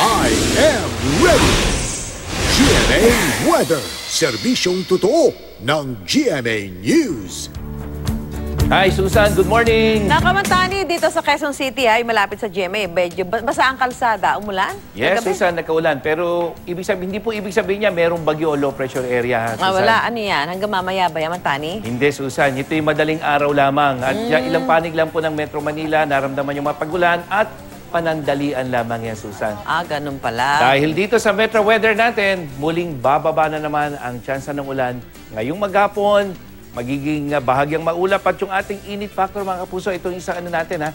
I am ready! GMA Weather, serbisyong totoo ng GMA News. Hi, Susan. Good morning. Nakamantani, dito sa Quezon City ay malapit sa GMA. Medyo basa ang kalsada. Umulan? Yes, Kagabi? Susan, nagkaulan. Pero hindi po ibig sabihin niya merong bagyo o low pressure area, Susan. Wala. Ano yan? Hanggang mamaya ba yan, Mantani? Hindi, Susan. Ito yung madaling araw lamang. At ilang panig lang po ng Metro Manila, naramdaman yung mapagulan at panandalian lamang yan, Susan. Ah, ganun pala. Dahil dito sa Metro Weather natin, muling bababa na naman ang tsansa ng ulan. Ngayong maghapon, magiging bahagyang maulap at yung ating init factor, mga kapuso, itong isang natin,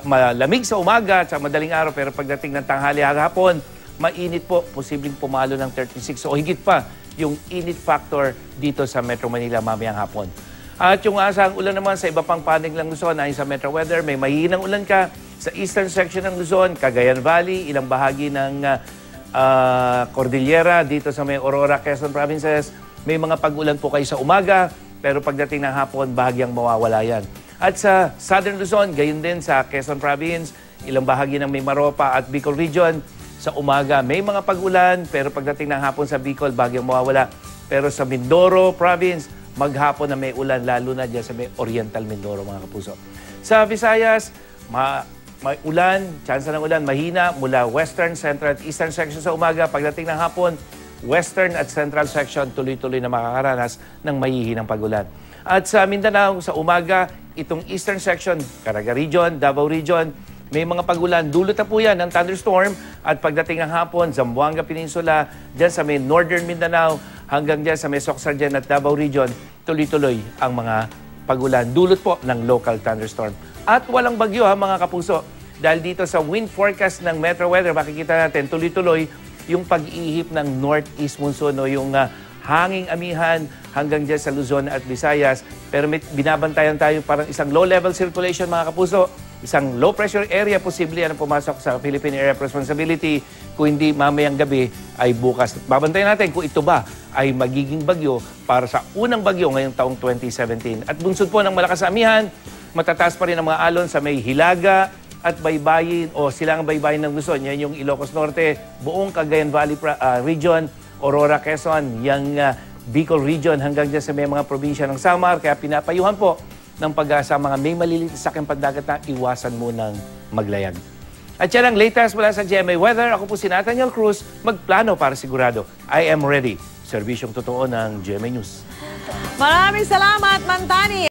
malamig sa umaga at sa madaling araw, pero pagdating ng tanghali hapon, mainit po, posibleng pumalo ng 36 o higit pa yung init factor dito sa Metro Manila mamayang hapon. At yung asang ulan naman sa iba pang panig ng Luzon, ayon sa Metro Weather, may mahinang ulan ka sa eastern section ng Luzon, Cagayan Valley, ilang bahagi ng Cordillera, dito sa may Aurora, Quezon Provinces, may mga pag-ulan po kayo sa umaga, pero pagdating ng hapon, bahagyang mawawala yan. At sa Southern Luzon, gayon din sa Quezon Province, ilang bahagi ng Mimaropa at Bicol Region, sa umaga may mga pag-ulan, pero pagdating ng hapon sa Bicol, bahagyang mawawala. Pero sa Mindoro Province, maghapon na may ulan, lalo na dyan sa may Oriental Mindoro, mga kapuso. Sa Visayas, may ulan, tsansa ng ulan, mahina mula western, central at eastern section sa umaga. Pagdating ng hapon, western at central section, tuloy-tuloy na makakaranas ng mahihinang pag-ulan. At sa Mindanao, sa umaga, itong eastern section, Caraga Region, Davao Region, may mga pag-ulan. Dulot na po yan ng thunderstorm. At pagdating ng hapon, Zamboanga Peninsula, dyan sa may northern Mindanao, hanggang dyan sa may Soxargen at Davao Region, tuloy-tuloy ang mga pag-ulan. Dulot po ng local thunderstorm. At walang bagyo, mga kapuso. Dahil dito sa wind forecast ng Metro Weather, makikita natin tuloy-tuloy yung pag-ihip ng northeast monsoon o yung hanging amihan hanggang dyan sa Luzon at Visayas. Pero may binabantayan tayo parang isang low-level circulation, mga kapuso. Isang low-pressure area, posible yan ang pumasok sa Philippine Area of Responsibility. Kung hindi mamayang gabi ay bukas. Babantayan natin kung ito ba ay magiging bagyo para sa unang bagyo ngayong taong 2017. At bunsod po ng malakas na amihan, matataas pa rin ang mga alon sa may Hilaga at Baybayin o silang Baybayin ng Luzon. Yan yung Ilocos Norte, buong Cagayan Valley Region, Aurora, Quezon, yung Bicol Region hanggang dyan sa may mga probinsya ng Samar. Kaya pinapayuhan po ng pag-asa mga may maliliit sa aking pandagat na iwasan munang maglayag. At yan ang latest mula sa GMA Weather. Ako po si Nathaniel Cruz, magplano para sigurado. I am ready. Serbisyong totoo ng GMA News. Maraming salamat, Mantani.